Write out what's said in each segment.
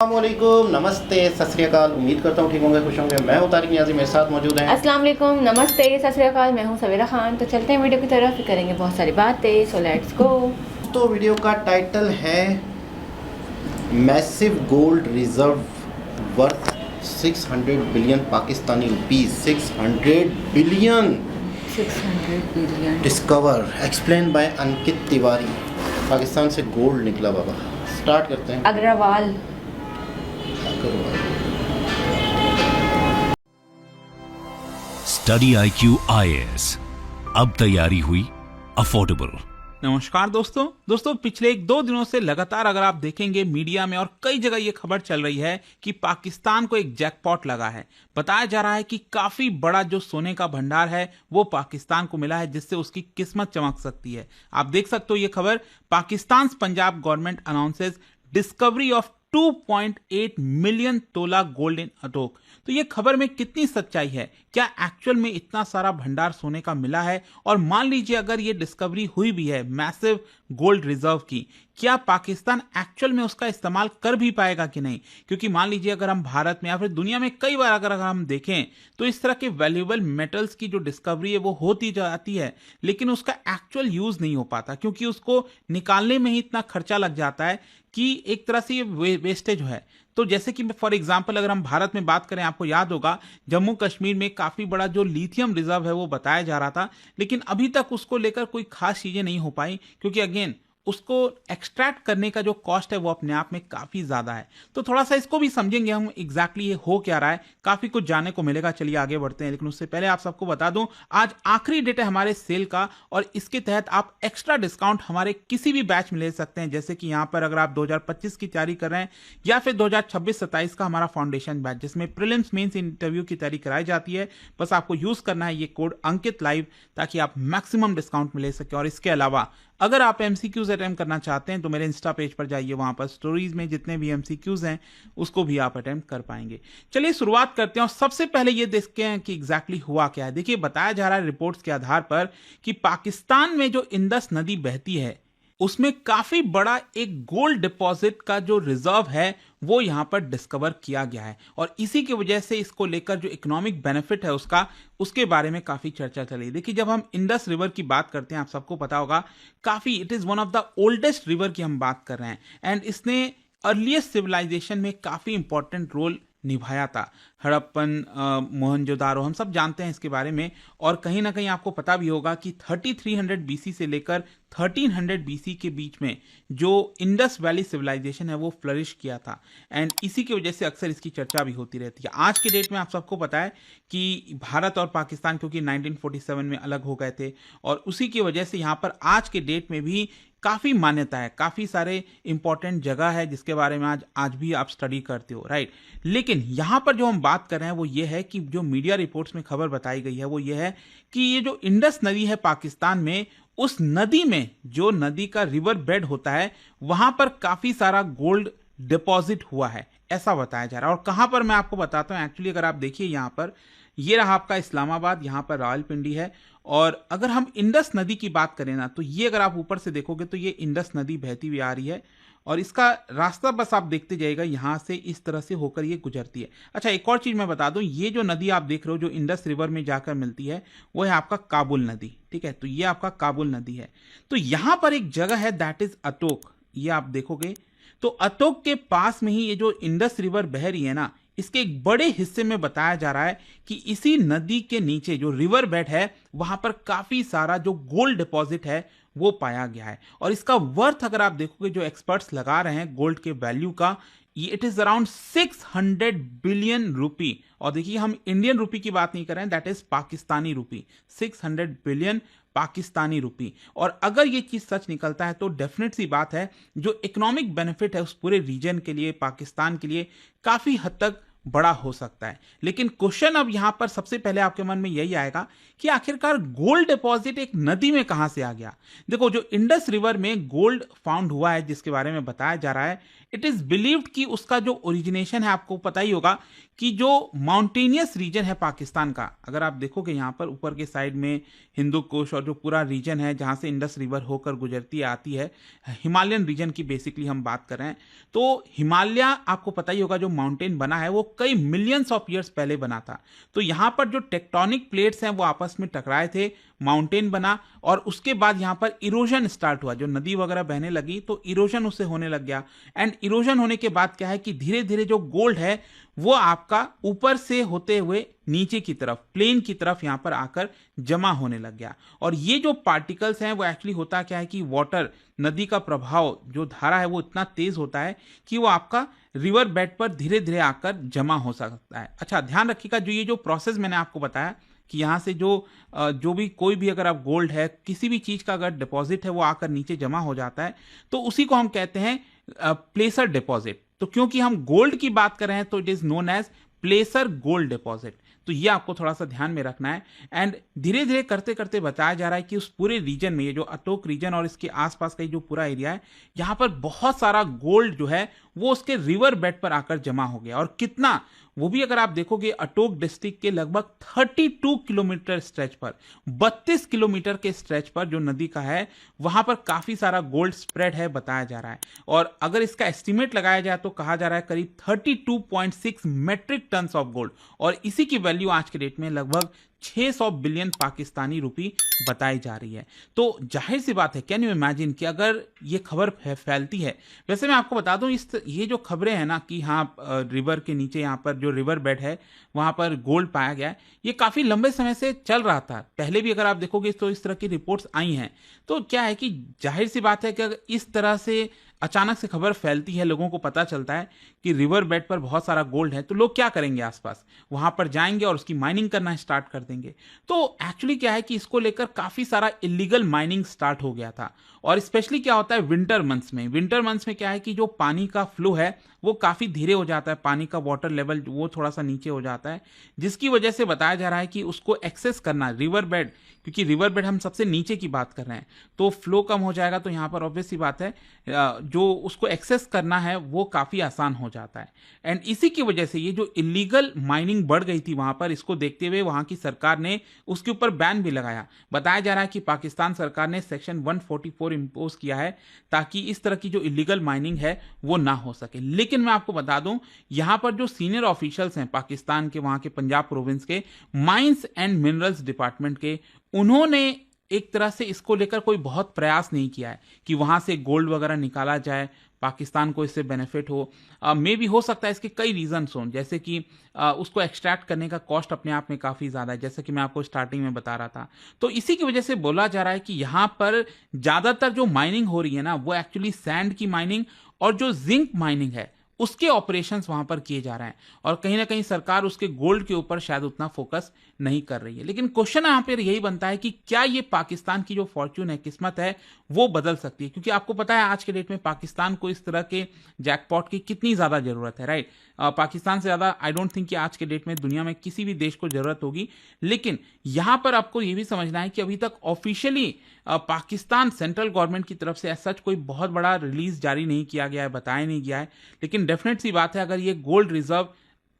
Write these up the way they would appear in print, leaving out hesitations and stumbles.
अस्सलामुअलैकुम, नमस्ते, सत श्री अकाल। उम्मीद करता हूँ ठीक होंगे, खुश होंगे। मैं हूँ तारिक नियाज़ी, मेरे साथ मौजूद हैं। अस्सलाम वालेकुम, नमस्ते, सत श्री अकाल। मैं हूँ सवेरा खान। तो चलते हैं वीडियो की तरफ, फिर करेंगे बहुत सारी बातें। So let's go. तो वीडियो का टाइटल है massive gold reserve worth 600 billion Pakistani rupees. 600 billion 600 billion discover, explain by Ankit Tiwari. Pakistan से गोल्ड निकला बाबा। स्टार्ट करते हैं। अग्रवाल। स्टडी IQ IAS, अब तैयारी हुई अफोर्डेबल। नमस्कार दोस्तों पिछले 1-2 दिनों से लगातार अगर आप देखेंगे मीडिया में और कई जगह ये खबर चल रही है कि पाकिस्तान को एक जैकपॉट लगा है। बताया जा रहा है कि काफी बड़ा जो सोने का भंडार है वो पाकिस्तान को मिला है, जिससे उसकी किस्मत चमक सकती है। आप देख सकते हो ये खबर, Pakistan Punjab government announces discovery of 2.8 million तोला गोल्ड इन अटोक। तो ये खबर में कितनी सच्चाई है? क्या एक्चुअल में इतना सारा भंडार सोने का मिला है? और मान लीजिए अगर ये डिस्कवरी हुई भी है मैसिव गोल्ड रिजर्व की, क्या पाकिस्तान एक्चुअल में उसका इस्तेमाल कर भी पाएगा कि नहीं? क्योंकि मान लीजिए अगर हम भारत में या फिर दुनिया में कई बार अगर हम देखें तो इस तरह के वैल्यूएबल मेटल्स की जो डिस्कवरी है वो होती जाती है, लेकिन उसका एक्चुअल यूज नहीं हो पाता, क्योंकि उसको निकालने में ही इतना खर्चा लग जाता है कि एक तरह से ये वेस्टेज है। तो जैसे कि फॉर एग्जांपल अगर हम भारत में बात करें, आपको याद होगा जम्मू कश्मीर में काफी बड़ा जो लिथियम रिजर्व है वो बताया जा रहा था, लेकिन अभी तक उसको लेकर कोई खास चीजें नहीं हो पाई, क्योंकि अगेन उसको एक्सट्रैक्ट करने का जो कॉस्ट है वो अपने आप में काफी ज्यादा है। तो थोड़ा सा इसको भी समझेंगे हम एग्जैक्टली ये हो क्या रहा है, काफी कुछ जानने को मिलेगा। चलिए आगे बढ़ते हैं, लेकिन उससे पहले आप सबको बता दूं आज आखिरी डेट है हमारे सेल का, और इसके तहत आप एक्स्ट्रा डिस्काउंट हमारे किसी भी बैच में ले सकते हैं। जैसे कि यहाँ पर अगर आप 2025 की तैयारी कर रहे हैं या फिर 2026-27 का हमारा फाउंडेशन बैच, जिसमें प्रीलिम्स मेंस इंटरव्यू की तैयारी कराई जाती है, बस आपको यूज करना है ये कोड अंकित लाइव, ताकि आप मैक्सिमम डिस्काउंट में ले सकें। और इसके अलावा अगर आप MCQs अटेम्प्ट करना चाहते हैं तो मेरे इंस्टा पेज पर जाइए, वहां पर स्टोरीज में जितने भी MCQs हैं उसको भी आप अटेम्प्ट कर पाएंगे। चलिए शुरुआत करते हैं, और सबसे पहले ये देखते हैं कि एग्जैक्टली हुआ क्या है। देखिए बताया जा रहा है रिपोर्ट्स के आधार पर कि पाकिस्तान में जो इंडस नदी बहती है उसमें काफी बड़ा एक गोल्ड डिपॉजिट का जो रिजर्व है वो यहां पर डिस्कवर किया गया है, और इसी की वजह से इसको लेकर जो इकोनॉमिक बेनिफिट है उसके बारे में काफी चर्चा चली। देखिए जब हम इंडस रिवर की बात करते हैं, आप सबको पता होगा काफी it is one of the oldest river की हम बात कर रहे हैं, एंड इसने अर्लीस्ट सिविलाइजेशन में काफी इंपॉर्टेंट रोल निभाया था। हड़प्पन, मोहनजोदारो, हम सब जानते हैं इसके बारे में। और कहीं ना कहीं आपको पता भी होगा कि 3300 BC से लेकर 1300 BC के बीच में जो इंडस वैली सिविलाइजेशन है वो फ्लरिश किया था, एंड इसी की वजह से अक्सर इसकी चर्चा भी होती रहती है। आज के डेट में आप सबको पता है कि भारत और पाकिस्तान क्योंकि 1947 में अलग हो गए थे, और उसी की वजह से यहाँ पर आज के डेट में भी काफी मान्यता है, काफी सारे इंपॉर्टेंट जगह है जिसके बारे में आज भी आप स्टडी करते हो, राइट। लेकिन यहां पर जो हम बात कर रहे हैं वो ये है कि जो मीडिया रिपोर्ट्स में खबर बताई गई है वो ये है कि ये जो इंडस नदी है पाकिस्तान में, उस नदी में जो नदी का रिवर बेड होता है वहां पर काफी सारा गोल्ड डिपॉजिट हुआ है, ऐसा बताया जा रहा है। और कहां पर मैं आपको बताता हूं, एक्चुअली अगर आप देखिए यहां पर ये रहा आपका इस्लामाबाद, यहाँ पर रावलपिंडी है। और अगर हम इंडस नदी की बात करें ना, तो ये अगर आप ऊपर से देखोगे तो ये इंडस नदी बहती हुई आ रही है, और इसका रास्ता बस आप देखते जाइएगा, यहाँ से इस तरह से होकर ये गुजरती है। अच्छा एक और चीज मैं बता दूं, ये जो नदी आप देख रहे हो जो इंडस रिवर में जाकर मिलती है वो है आपका काबुल नदी, ठीक है। तो ये आपका काबुल नदी है। तो यहां पर एक जगह है दैट इज अटोक, ये आप देखोगे तो अटोक के पास में ही ये जो इंडस रिवर बह रही है ना, इसके एक बड़े हिस्से में बताया जा रहा है कि इसी नदी के नीचे जो रिवर बेड है वहां पर काफी सारा जो गोल्ड डिपॉजिट है वो पाया गया है। और इसका वर्थ अगर आप देखोगे जो एक्सपर्ट्स लगा रहे हैं गोल्ड के वैल्यू का, इट इज अराउंड 600 बिलियन रुपी। और देखिए हम इंडियन रुपी की बात नहीं कर रहे हैं, that is Pakistani rupee, 600 billion Pakistani rupee. और अगर ये चीज सच निकलता है तो डेफिनेट सी बात है जो इकोनॉमिक बेनिफिट है उस पूरे रीजन के लिए, पाकिस्तान के लिए काफी हद तक बड़ा हो सकता है। लेकिन क्वेश्चन अब यहां पर सबसे पहले आपके मन में यही आएगा कि आखिरकार गोल्ड डिपॉजिट एक नदी में कहां से आ गया। देखो जो इंडस रिवर में गोल्ड फाउंड हुआ है जिसके बारे में बताया जा रहा है, इट इज बिलीव्ड कि उसका जो ओरिजिनेशन है, आपको पता ही होगा कि जो माउंटेनियस रीजन है पाकिस्तान का, अगर आप देखोगे यहाँ पर ऊपर के साइड में हिंदू कुश और जो पूरा रीजन है जहाँ से इंडस रिवर होकर गुजरती आती है, हिमालयन रीजन की बेसिकली हम बात कर रहे हैं। तो हिमालय, आपको पता ही होगा, जो माउंटेन बना है वो कई मिलियंस ऑफ ईयर्स पहले बना था। तो यहाँ पर जो टेक्टोनिक प्लेट्स हैं वो आपस में टकराए थे, माउंटेन बना, और उसके बाद यहाँ पर इरोजन स्टार्ट हुआ। जो नदी वगैरह बहने लगी तो इरोजन उससे होने लग गया। एंड इरोजन होने के बाद क्या है कि धीरे धीरे जो गोल्ड है वो आपका ऊपर से होते हुए नीचे की तरफ, प्लेन की तरफ यहाँ पर आकर जमा होने लग गया। और ये जो पार्टिकल्स हैं वो एक्चुअली होता क्या है कि वाटर, नदी का प्रभाव, जो धारा है वो इतना तेज होता है कि वो आपका रिवर बेड पर धीरे धीरे आकर जमा हो सकता है। अच्छा, ध्यान रखिएगा, जो ये जो प्रोसेस मैंने आपको बताया कि यहाँ से जो भी कोई भी अगर आप गोल्ड है, किसी भी चीज का अगर डिपॉजिट है वो आकर नीचे जमा हो जाता है, तो उसी को हम कहते हैं प्लेसर डिपॉजिट। तो क्योंकि हम गोल्ड की बात कर रहे हैं तो it is known as placer gold deposit. तो ये आपको थोड़ा सा ध्यान में रखना है। एंड धीरे धीरे करते करते बताया जा रहा है कि उस पूरे रीजन में, ये जो अटोक रीजन और इसके आसपास का जो पूरा एरिया है, यहाँ पर बहुत सारा गोल्ड जो है वो उसके रिवर बेड पर आकर जमा हो गया। और कितना, वो भी अगर आप देखोगे अटोक डिस्ट्रिक्ट के लगभग 32 किलोमीटर स्ट्रेच पर, 32 किलोमीटर के स्ट्रेच पर जो नदी का है वहां पर काफी सारा गोल्ड स्प्रेड है, बताया जा रहा है। और अगर इसका एस्टिमेट लगाया जाए तो कहा जा रहा है करीब 32.6 मेट्रिक टन ऑफ गोल्ड, और इसी की वैल्यू आज के डेट में लगभग 600 बिलियन पाकिस्तानी रुपी बताई जा रही है। तो जाहिर सी बात है, कैन यू इमेजिन कि अगर ये खबर फैलती है। वैसे मैं आपको बता दूं, ये जो खबरें हैं ना कि हाँ रिवर के नीचे यहाँ पर जो रिवर बेड है वहां पर गोल्ड पाया गया है, ये काफी लंबे समय से चल रहा था। पहले भी अगर आप देखोगे तो इस तरह की रिपोर्ट्स आई हैं। तो क्या है कि जाहिर सी बात है कि अगर इस तरह से अचानक से खबर फैलती है, लोगों को पता चलता है कि रिवर बेड पर बहुत सारा गोल्ड है, तो लोग क्या करेंगे, आसपास वहां पर जाएंगे और उसकी माइनिंग करना स्टार्ट कर देंगे। तो एक्चुअली क्या है कि इसको लेकर काफी सारा इलीगल माइनिंग स्टार्ट हो गया था। और स्पेशली क्या होता है विंटर मंथ्स में, विंटर मंथ्स में क्या है कि जो पानी का फ्लो है वो काफी धीरे हो जाता है, पानी का वाटर लेवल वो थोड़ा सा नीचे हो जाता है, जिसकी वजह से बताया जा रहा है कि उसको एक्सेस करना रिवर बेड, क्योंकि रिवर बेड हम सबसे नीचे की बात कर रहे हैं, तो फ्लो कम हो जाएगा। तो यहाँ पर ऑब्वियस सी बात है जो उसको एक्सेस करना है वो काफी आसान हो जाता है। एंड इसी की वजह से ये जो इलीगल माइनिंग बढ़ गई थी वहां पर, इसको देखते हुए वहां की सरकार ने उसके ऊपर बैन भी लगाया। बताया जा रहा है कि पाकिस्तान सरकार ने सेक्शन 144 इंपोज किया है ताकि इस तरह की जो इलीगल माइनिंग है वो ना हो सके। लेकिन मैं आपको बता दूं, यहां पर जो सीनियर ऑफिशियल्स हैं पाकिस्तान के, वहां के पंजाब प्रोविंस के माइंस एंड मिनरल्स डिपार्टमेंट के, उन्होंने एक तरह से इसको लेकर कोई बहुत प्रयास नहीं किया है कि वहां से गोल्ड वगैरह निकाला जाए, पाकिस्तान को इससे बेनिफिट हो। मे भी हो सकता है इसके कई रीजंस हों, जैसे कि उसको एक्सट्रैक्ट करने का कॉस्ट अपने आप में काफ़ी ज़्यादा है, जैसे कि मैं आपको स्टार्टिंग में बता रहा था। तो इसी की वजह से बोला जा रहा है कि यहाँ पर ज़्यादातर जो माइनिंग हो रही है ना वो एक्चुअली सैंड की माइनिंग और जो जिंक माइनिंग है उसके ऑपरेशंस वहां पर किए जा रहे हैं। और कहीं ना कहीं सरकार उसके गोल्ड के ऊपर शायद उतना फोकस नहीं कर रही है। लेकिन क्वेश्चन यहां पर यही बनता है कि क्या ये पाकिस्तान की जो फॉर्च्यून है, किस्मत है, वो बदल सकती है? क्योंकि आपको पता है आज के डेट में पाकिस्तान को इस तरह के जैकपॉट की कितनी ज्यादा जरूरत है, राइट? पाकिस्तान से ज्यादा आई डोंट थिंक कि आज के डेट में दुनिया में किसी भी देश को जरूरत होगी। लेकिन यहां पर आपको यह भी समझना है कि अभी तक ऑफिशियली पाकिस्तान सेंट्रल गवर्नमेंट की तरफ से सच कोई बहुत बड़ा रिलीज जारी नहीं किया गया है, बताया नहीं गया है। लेकिन डेफिनेट सी बात है, अगर ये गोल्ड रिजर्व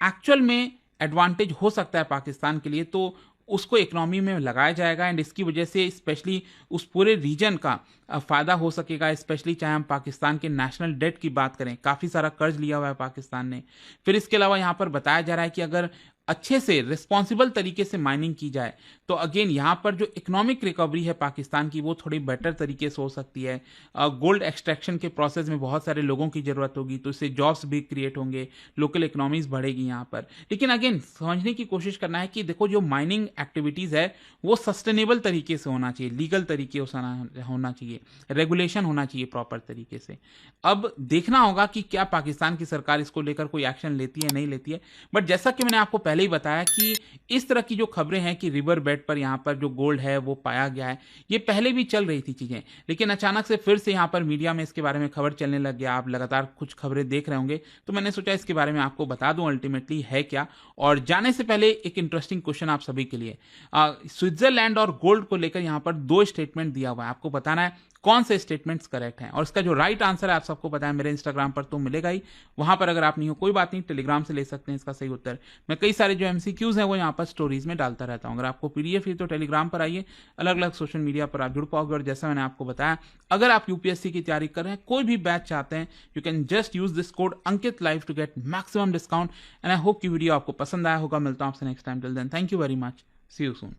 एक्चुअल में एडवांटेज हो सकता है पाकिस्तान के लिए, तो उसको इकोनॉमी में लगाया जाएगा एंड इसकी वजह से स्पेशली उस पूरे रीजन का फायदा हो सकेगा। स्पेशली चाहे हम पाकिस्तान के नेशनल डेट की बात करें, काफी सारा कर्ज लिया हुआ है पाकिस्तान ने। फिर इसके अलावा यहाँ पर बताया जा रहा है कि अगर अच्छे से रिस्पॉन्सिबल तरीके से माइनिंग की जाए तो अगेन यहाँ पर जो इकोनॉमिक रिकवरी है पाकिस्तान की वो थोड़ी बेटर तरीके से हो सकती है। गोल्ड एक्सट्रैक्शन के प्रोसेस में बहुत सारे लोगों की जरूरत होगी, तो इससे जॉब्स भी क्रिएट होंगे, लोकल इकोनॉमीज बढ़ेगी यहाँ पर। लेकिन अगेन समझने की कोशिश करना है कि देखो जो माइनिंग एक्टिविटीज है वो सस्टेनेबल तरीके से होना चाहिए, लीगल तरीके से होना चाहिए, रेगुलेशन होना चाहिए प्रॉपर तरीके से। अब देखना होगा कि क्या पाकिस्तान की सरकार इसको लेकर कोई एक्शन लेती है नहीं लेती है। बट जैसा कि मैंने आपको पहले ही बताया कि इस तरह की जो खबरें हैं कि रिवर बेड पर यहाँ पर जो गोल्ड है वो पाया गया है, ये पहले भी चल रही थी चीजें, लेकिन अचानक से फिर से यहाँ पर मीडिया में इसके बारे में खबर चलने लग गया। आप लगातार कुछ खबरें देख रहे होंगे, तो मैंने सोचा इसके बारे में आपको बता दूं अल्टीमेटली है क्या। और जाने से पहले एक इंटरेस्टिंग क्वेश्चन आप सभी के लिए, स्विट्जरलैंड और गोल्ड को लेकर यहाँ पर 2 स्टेटमेंट दिया हुआ है, आपको बताना है कौन से स्टेटमेंट्स करेक्ट हैं। और इसका जो राइट आंसर है आप सबको पता है, मेरे इंस्टाग्राम पर तो मिलेगा ही, वहां पर अगर आप नहीं हो कोई बात नहीं, टेलीग्राम से ले सकते हैं इसका सही उत्तर। मैं कई सारे जो MCQs हैं वो यहाँ पर स्टोरीज में डालता रहता हूँ। अगर आपको PDF चाहिए तो टेलीग्राम पर आइए, अलग अलग सोशल मीडिया पर आप जुड़ पाओगे। और जैसा मैंने आपको बताया, अगर आप UPSC की तैयारी कर रहे हैं, कोई भी बैच चाहते हैं, you can just use this code Ankit live to get maximum discount. And I hope की वीडियो आपको पसंद आया होगा। मिलता हूं आपसे next time. Till then thank you very much, see you soon.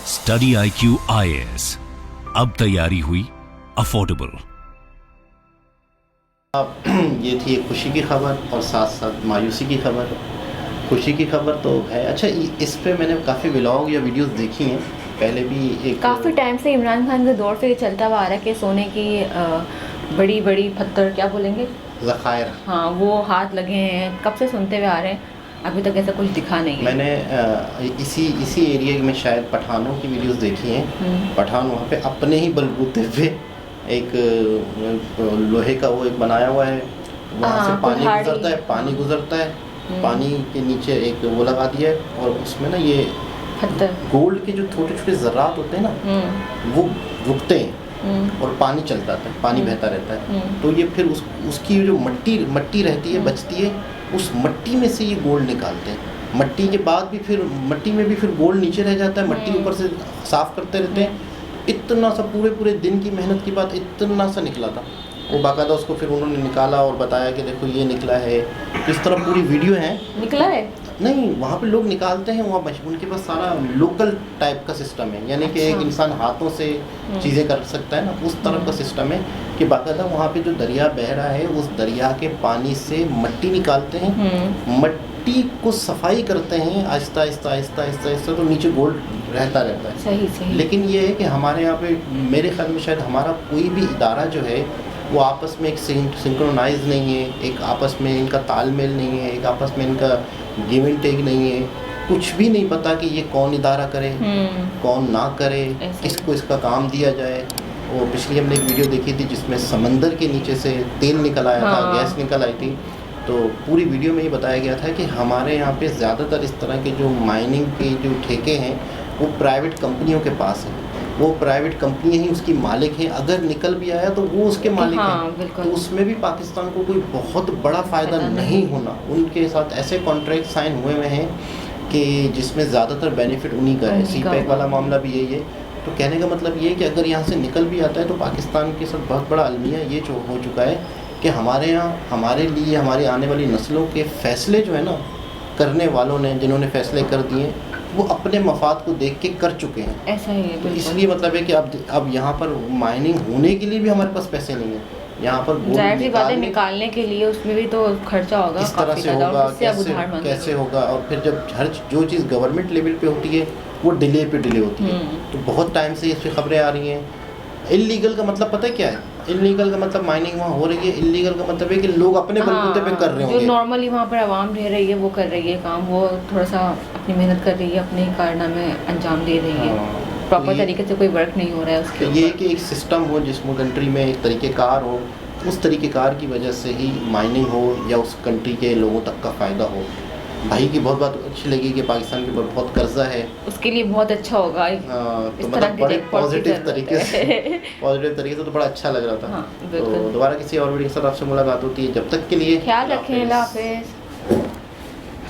Study IQ IAS, अब तैयारी हुई अफोर्डेबल। ये थी एक खुशी की खबर और साथ साथ मायूसी की खबर। खुशी की खबर तो है, अच्छा इस पे मैंने काफ़ी व्लॉग या वीडियोस देखी हैं पहले भी। एक काफ़ी टाइम से इमरान खान के दौर से ये चलता हुआ आ रहा है कि सोने की बड़ी बड़ी पत्थर क्या बोलेंगे, ज़खायर, हाँ वो हाथ लगे हैं, कब से सुनते हुए आ रहे हैं, अभी तक ऐसा कुछ दिखा नहीं है। मैंने इसी एरिया में शायद पठानों की वीडियोस देखी हैं। पठान वहाँ पे अपने ही बलबूते पे एक लोहे का वो एक बनाया हुआ है, वहाँ से पानी गुजरता है, गुजरता है, पानी के नीचे एक वो लगा दिया है और उसमें ना ये पत्थर गोल्ड के जो छोटे छोटे ज़रात होते हैं ना वो रुकते हैं और पानी चलता रहता है, पानी बहता रहता है। तो ये फिर उसकी जो मट्टी रहती है बचती है, उस मट्टी में से ये गोल्ड निकालते हैं। मट्टी के बाद भी फिर मट्टी में भी फिर गोल्ड नीचे रह जाता है, मट्टी ऊपर से साफ करते रहते हैं। इतना सा पूरे दिन की मेहनत के बाद इतना सा निकला था वो, बाकायदा उसको फिर उन्होंने निकाला और बताया कि देखो ये निकला है। इस तरह पूरी वीडियो है। निकला है नहीं, वहाँ पे लोग निकालते हैं, वहाँ उनके पास सारा लोकल टाइप का सिस्टम है, यानी कि एक इंसान हाथों से चीज़ें कर सकता है ना, उस तरह का सिस्टम है कि बाकायदा वहाँ पे जो दरिया बह रहा है उस दरिया के पानी से मट्टी निकालते हैं, मट्टी को सफाई करते हैं आहिस्ता आहिस्ता, तो नीचे गोल्ड रहता है। सही। लेकिन ये है कि हमारे यहाँ पे मेरे ख्याल में शायद हमारा कोई भी इदारा जो है वो आपस में एक सिंक्रोनाइज नहीं है, एक आपस में इनका तालमेल नहीं है, एक आपस में इनका गिव एंड टेक नहीं है। कुछ भी नहीं पता कि ये कौन इदारा करे कौन ना करे, किसको इसका काम दिया जाए। और पिछली हमने एक वीडियो देखी थी जिसमें समंदर के नीचे से तेल निकल आया था, गैस निकल आई थी। तो पूरी वीडियो में ये बताया गया था कि हमारे यहाँ पे ज़्यादातर इस तरह के जो माइनिंग के जो ठेके हैं वो प्राइवेट कंपनियों के पास हैं, वो प्राइवेट कंपनी ही उसकी मालिक है। अगर निकल भी आया तो वो उसके मालिक हैं, तो उसमें भी पाकिस्तान को कोई बहुत बड़ा फ़ायदा नहीं होना। उनके साथ ऐसे कॉन्ट्रैक्ट साइन हुए हुए हैं कि जिसमें ज़्यादातर बेनिफिट उन्हीं का है। CPEC वाला मामला भी यही है। तो कहने का मतलब ये है कि अगर यहाँ से निकल भी आता है तो पाकिस्तान के साथ बहुत बड़ा अलमिया ये जो हो चुका है कि हमारे यहाँ हमारे लिए हमारी आने वाली नस्लों के फ़ैसले जो है ना, करने वालों ने जिन्होंने फ़ैसले कर दिए वो अपने मफाद को देख के कर चुके हैं। ऐसा ही है। तो इसलिए मतलब है कि अब यहाँ पर माइनिंग होने के लिए भी हमारे पास पैसे नहीं है। यहाँ पर जाहिर सी बात है, निकालने के लिए उसमें भी तो खर्चा होगा, किस तरह से होगा, कैसे होगा। और फिर जब जो चीज़ गवर्नमेंट लेवल पे होती है वो डिले होती है। तो बहुत टाइम से इस पर खबरें आ रही हैं। इलीगल का मतलब पता है क्या है? इलीगल का मतलब माइनिंग वहाँ हो रही है, इलीगल का मतलब है कि लोग अपने बलबूते पे कर रहे होंगे। जो नॉर्मली वहाँ पर आवाम रह रही है वो कर रही है काम, वो थोड़ा सा अपनी मेहनत कर रही है, अपने कारनामे अंजाम दे रही है, प्रॉपर तरीके से कोई वर्क नहीं हो रहा है उसके ऊपर। ये कि एक सिस्टम हो जिसमें कंट्री में एक तरीक़ेकार हो, उस तरीक़ेकार की वजह से ही माइनिंग हो या उस कंट्री के लोगों तक का फ़ायदा हो। भाई की बहुत बात अच्छी लगी कि पाकिस्तान के ऊपर बहुत कर्जा है, उसके लिए बहुत अच्छा होगा। तो मतलब बड़े पॉजिटिव तरीके से तो बड़ा अच्छा लग रहा था। तो दोबारा किसी और वीडियो के साथ आपसे मुलाकात होती है, जब तक के लिए ख्याल रखें, अल्लाह हाफ़िज़।